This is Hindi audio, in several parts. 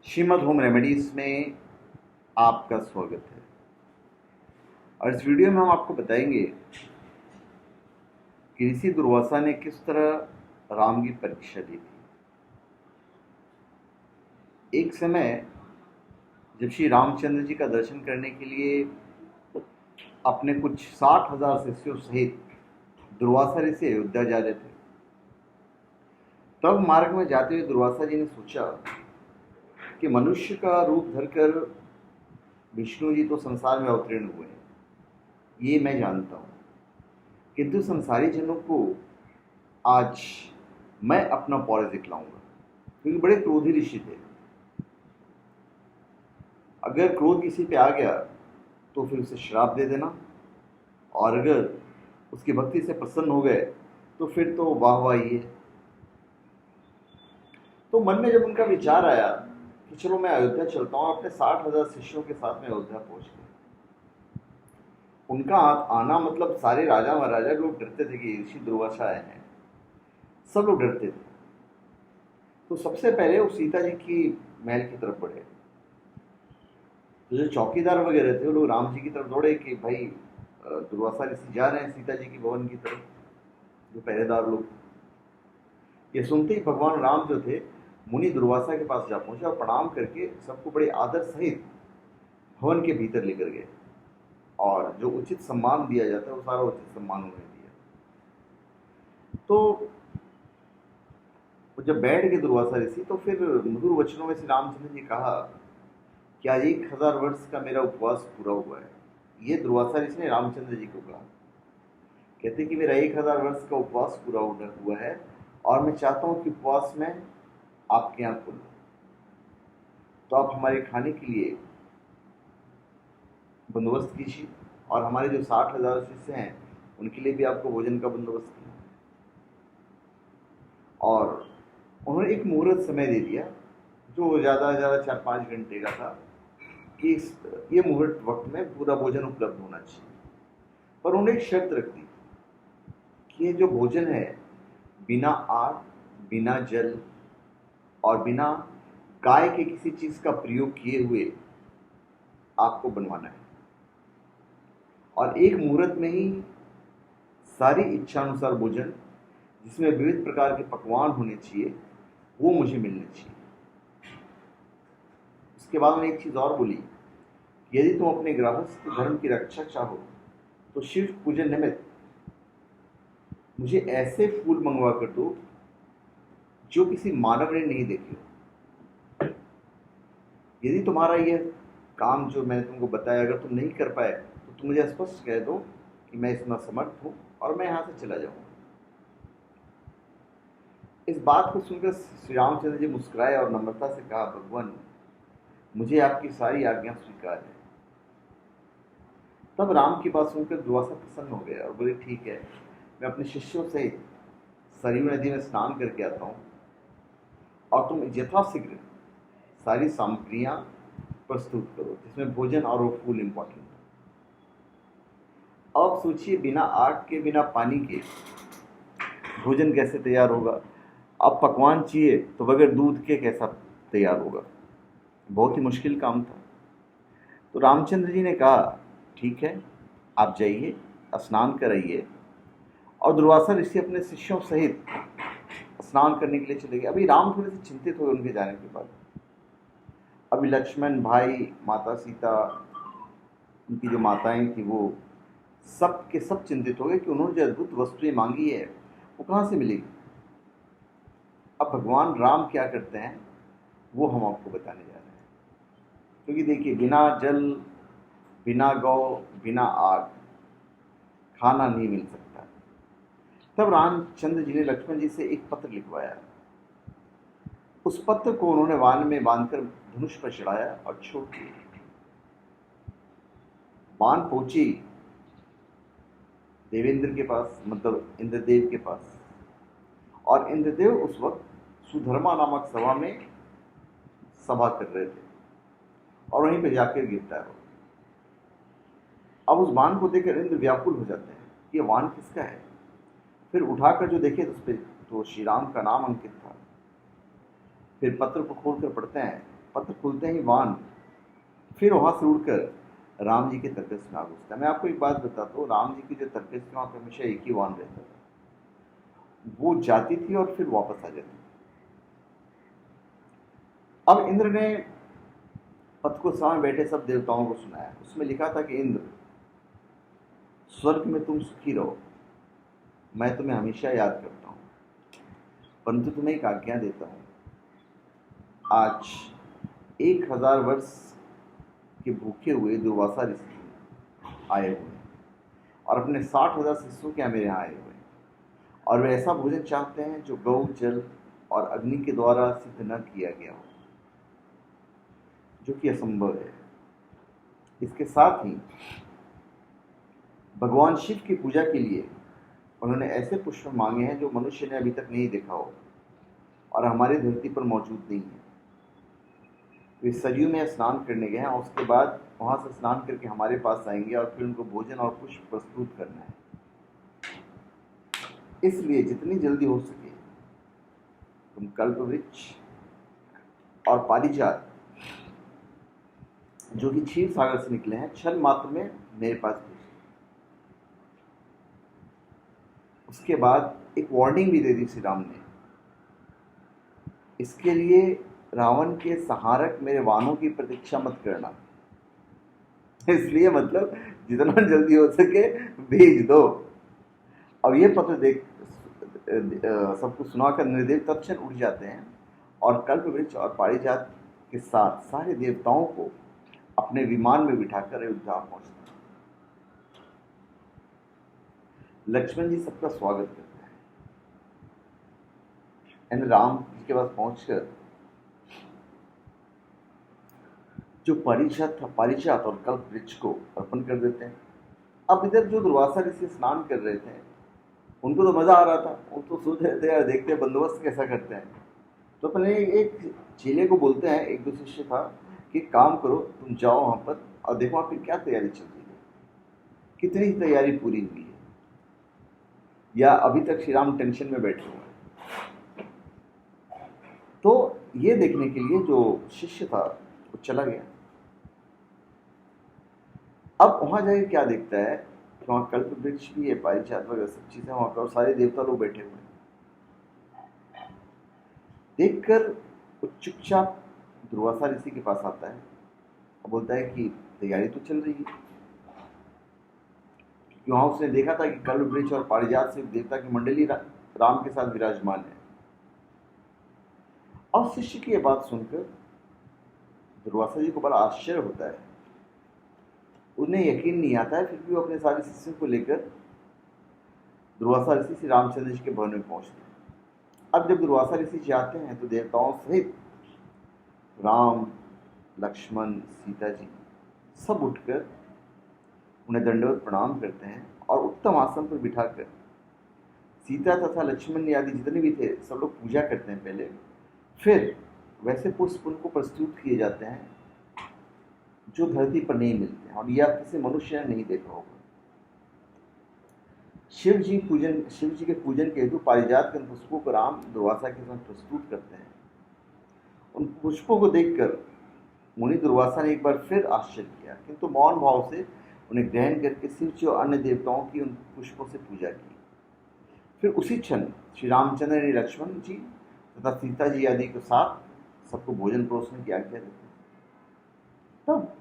श्रीमद् होम रेमेडीज में आपका स्वागत है। और इस वीडियो में हम आपको बताएंगे कि ऋषि दुर्वासा ने किस तरह राम की परीक्षा दी थी। एक समय जब श्री रामचंद्र जी का दर्शन करने के लिए अपने कुछ 60,000 शिष्यों सहित दुर्वासा ऋषि अयोध्या जा रहे थे, तब मार्ग में जाते हुए दुर्वासा जी ने सोचा कि मनुष्य का रूप धरकर विष्णु जी तो संसार में अवतीर्ण हुए हैं, ये मैं जानता हूँ, किंतु संसारी जनों को आज मैं अपना पौरुष दिखलाऊंगा। क्योंकि बड़े क्रोधी ऋषि थे। अगर क्रोध किसी पे आ गया तो फिर उसे श्राप दे देना, और अगर उसकी भक्ति से प्रसन्न हो गए तो फिर तो वाह वाह ही है। तो मन में जब उनका विचार आया कि चलो मैं अयोध्या चलता हूँ, अपने 60,000 शिष्यों के साथ में अयोध्या पहुंच गए। उनका आना मतलब सारे राजा महाराजा लोग डरते थे कि ऋषि दुर्वासा आए हैं, सब लोग डरते थे। तो सबसे पहले वो सीता जी की महल की तरफ बढ़े। तो जो चौकीदार वगैरह थे वो लोग राम जी की तरफ दौड़े कि भाई दुर्वासा ऋषि जा रहे हैं सीता जी की भवन की तरफ, जो पहरेदार लोग। ये सुनते ही भगवान राम जो थे मुनि दुर्वासा के पास जा पहुंचे और प्रणाम करके सबको बड़े आदर सहित भवन के भीतर लेकर गए, और जो उचित सम्मान दिया जाता है वो सारा उचित सम्मान उन्हें दिया। तो जब बैठ गए दुर्वासा ऋषि तो फिर मधुर वचनों में श्री रामचंद्र जी कहा कि आज 1,000 वर्ष का मेरा उपवास पूरा हुआ है। ये दुर्वासा ऋषि ने रामचंद्र जी को कहा। कहते कि मेरा 1,000 वर्ष का उपवास पूरा हुआ है और मैं चाहता हूं कि उपवास में आपके यहाँ खुल, तो आप हमारे खाने के लिए बंदोबस्त कीजिए, और हमारे जो 60,000 शिष्य हैं उनके लिए भी आपको भोजन का बंदोबस्त किया। और उन्होंने एक मुहूर्त समय दे दिया जो ज़्यादा से ज़्यादा 4-5 घंटे का था कि ये मुहूर्त वक्त में पूरा भोजन उपलब्ध होना चाहिए। पर उन्होंने एक शर्त रख दी कि ये जो भोजन है बिना आग, बिना जल और बिना गाय के किसी चीज़ का प्रयोग किए हुए आपको बनवाना है, और एक मुहूर्त में ही सारी इच्छानुसार भोजन जिसमें विविध प्रकार के पकवान होने चाहिए वो मुझे मिलने चाहिए। उसके बाद उन्होंने एक चीज़ और बोली, यदि तुम अपने गृहस्थ धर्म की रक्षा चाहो तो शिव पूजन निमित्त मुझे ऐसे फूल मंगवा कर दो जो किसी मानव ने नहीं देखे हो। यदि तुम्हारा यह काम जो मैंने तुमको बताया अगर तुम नहीं कर पाए तो तुम मुझे स्पष्ट कह दो कि मैं इसमें असमर्थ हूँ और मैं यहाँ से चला जाऊँगा। इस बात को सुनकर श्री रामचंद्र जी मुस्कुराए और नम्रता से कहा, भगवान मुझे आपकी सारी आज्ञा स्वीकार है। तब राम की बात सुनकर दुर्वासा प्रसन्न हो गया और बोले, ठीक है, मैं अपने शिष्यों सहित सरयू नदी में स्नान करके आता हूँ और तुम यथाशीघ्र सारी सामग्रियां प्रस्तुत करो जिसमें भोजन और वो फूल इंपॉर्टेंट है। अब सोचिए, बिना आग के बिना पानी के भोजन कैसे तैयार होगा। अब पकवान चाहिए तो बगैर दूध के कैसा तैयार होगा। बहुत ही मुश्किल काम था। तो रामचंद्र जी ने कहा, ठीक है, आप जाइए, स्नान कराइए। और दुर्वासा ऋषि अपने शिष्यों सहित स्नान करने के लिए चले गए। अभी राम थोड़े से चिंतित हुए उनके जाने के बाद। अभी लक्ष्मण भाई, माता सीता, उनकी जो माताएं थी वो सब के सब चिंतित हो गए कि उन्होंने जो अद्भुत वस्तुएं मांगी है वो कहाँ से मिलेगी। अब भगवान राम क्या करते हैं वो हम आपको बताने जा रहे हैं। क्योंकि देखिए, बिना जल, बिना गौ, बिना आग खाना नहीं मिल सकता। तब रामचंद्र जी ने लक्ष्मण जी से एक पत्र लिखवाया। उस पत्र को उन्होंने वान में बांधकर धनुष पर चढ़ाया और छोड़ दिया। बाण पहुंची देवेंद्र के पास, मतलब इंद्रदेव के पास, और इंद्रदेव उस वक्त सुधर्मा नामक सभा में सभा कर रहे थे और वहीं पे जाकर गिरता है। अब उस बाण को देखकर इंद्र व्याकुल हो जाते हैं, ये बाण किसका है। फिर उठाकर जो देखे तो उस पर तो श्री राम का नाम अंकित था। फिर पत्र को खोलकर पढ़ते हैं पत्र खुलते ही वान फिर वहाँ से उड़कर राम जी के तर्कस में आ घुसता है। मैं आपको एक बात बताता हूँ, राम जी की जो तर्कस थी वहाँ पे हमेशा एक ही वान रहता था, वो जाती थी और फिर वापस आ जाती। अब इंद्र ने पथ को सामने बैठे सब देवताओं को सुनाया। उसमें लिखा था कि इंद्र, स्वर्ग में तुम सुखी रहो, मैं तुम्हें हमेशा याद करता हूँ, परंतु तुम्हें एक आज्ञा देता हूँ। आज 1000 वर्ष के भूखे हुए दुर्वासा ऋषि आए हुए हैं और अपने 60,000 शिष्यों के मेरे यहाँ आए हुए हैं, और वे ऐसा भोजन चाहते हैं जो गौ, जल और अग्नि के द्वारा सिद्ध न किया गया हो, जो कि असंभव है। इसके साथ ही भगवान शिव की पूजा के लिए उन्होंने ऐसे पुष्प मांगे हैं जो मनुष्य ने अभी तक नहीं देखा हो और हमारी धरती पर मौजूद नहीं है। वे सरयू में स्नान करने गए हैं और उसके बाद वहां से स्नान करके हमारे पास आएंगे और फिर उनको भोजन और पुष्प प्रस्तुत करना है। इसलिए जितनी जल्दी हो सके तुम कल्पवृक्ष और पारिजात जो कि क्षीर सागर से निकले हैं क्षण मात्र में मेरे पास भेज। उसके बाद एक वार्निंग भी दे दी श्री राम ने, इसके लिए रावण के सहारक मेरे वानों की प्रतीक्षा मत करना। इसलिए मतलब जितना जल्दी हो सके भेज दो। अब ये पत्र देख सबको सुनाकर निर्देव तत्क्षण उठ जाते हैं और कल्पवृक्ष और पारिजात के साथ सारे देवताओं को अपने विमान में बिठाकर अयोध्या पहुंचते हैं। लक्ष्मण जी सबका स्वागत करते हैं। राम जी के पास पहुंचकर जो पारिजात और कल्पवृक्ष को अर्पण कर देते हैं। अब इधर जो दुर्वासा ऋषि स्नान कर रहे थे उनको तो मजा आ रहा था, वो तो सोच रहे थे यार देखते हैं बंदोबस्त कैसा करते हैं। तो अपने एक चेले को बोलते हैं, एक दो शिष्य था, कि काम करो तुम जाओ वहां पर और देखो वहां पर क्या तैयारी चल रही है, कितनी तैयारी पूरी हुई है, या अभी तक श्री राम टेंशन में बैठे हुए हैं। तो ये देखने के लिए जो शिष्य था वो चला गया। अब वहां जाके क्या देखता है, वहां कल्प वृक्ष भी है, पारिजात वगैरह सब चीजें वहां पर, सारे देवता लोग बैठे हुए हैं। देखकर वो चुपचाप दुर्वासा ऋषि के पास आता है और बोलता है कि तैयारी तो चल रही है, क्योंकि वहां उसने देखा था कि कल्प वृक्ष और पारिजात से देवता की मंडली राम के साथ विराजमान है। और शिष्य की यह बात सुनकर दुर्वासा जी को बड़ा आश्चर्य होता है, उन्हें यकीन नहीं आता है, फिर भी वो अपने सारे शिष्यों को लेकर दुर्वासा ऋषि श्री रामचंद्र जी के भवन में पहुंचते हैं। अब जब दुर्वासा ऋषि जी आते हैं तो देवताओं सहित राम, लक्ष्मण, सीता जी सब उठकर उन्हें दंडवत प्रणाम करते हैं और उत्तम आसन पर बिठाकर सीता तथा लक्ष्मण आदि जितने भी थे सब लोग पूजा करते हैं पहले, फिर वैसे पुष्प उनको प्रस्तुत किए जाते हैं जो धरती पर नहीं मिलते हैं और यह किसी मनुष्य ने नहीं देखा होगा। शिव जी के पूजन के हेतु पारिजात के पुष्पों को राम दुर्वासा के साथ प्रस्तुत करते हैं। उन पुष्पों को देखकर मुनि दुर्वासा ने एक बार फिर आश्चर्य किया, किंतु मौन भाव से उन्हें ग्रहण करके शिव जी और अन्य देवताओं की उन पुष्पों से पूजा की। फिर उसी क्षण श्री रामचंद्र ने लक्ष्मण जी तथा सीता जी आदि के साथ सबको भोजन परोसने की आज्ञा देते। तब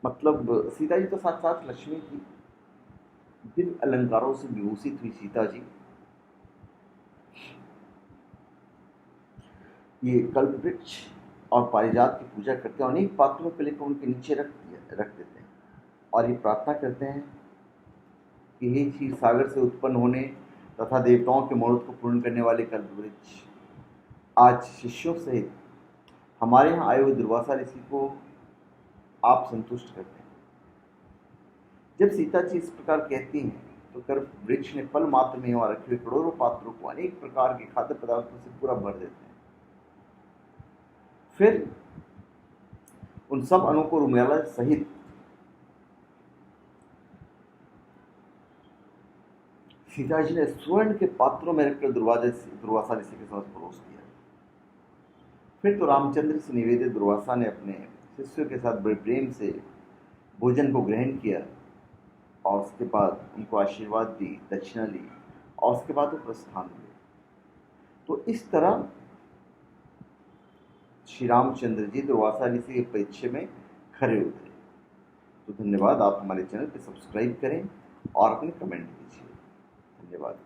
मतलब सीता जी तो साथ साथ लक्ष्मी थी, दिव्य अलंकारों से विभूषित हुई सीता जी ये कल्पवृक्ष और पारिजात की पूजा करते हैं, अनेक पात्रों को लेकर उनके नीचे रख देते हैं और ये प्रार्थना करते हैं कि हे क्षीर सागर से उत्पन्न होने तथा देवताओं के मनोरथ को पूर्ण करने वाले कल्पवृक्ष, आज शिष्यों सहित हमारे यहाँ आए हुए दुर्वासा ऋषि को आप संतुष्ट करते हैं। जब सीता जी इस प्रकार कहती हैं तो कल्प वृक्ष ने पल मात्र में वहां रखे हुए करोड़ों पात्रों को अनेक प्रकार के खाद्य पदार्थों से पूरा भर देते हैं। फिर उन सब अन्नों को रुमाला सहित सीता जी ने स्वर्ण के पात्रों में रखकर दुर्वासा ऋषि के साथ परोस दिया। फिर तो रामचंद्र से निवेदित दुर्वासा ने अपने शिष्यों के साथ बड़े प्रेम से भोजन को ग्रहण किया और उसके बाद उनको आशीर्वाद दी, दक्षिणा ली और उसके बाद वो प्रस्थान हुए। तो इस तरह श्री रामचंद्र जी दुर्वासा ऋषि के परिचय में खरे उतरे। तो धन्यवाद। आप हमारे चैनल पे सब्सक्राइब करें और अपने कमेंट कीजिए। धन्यवाद।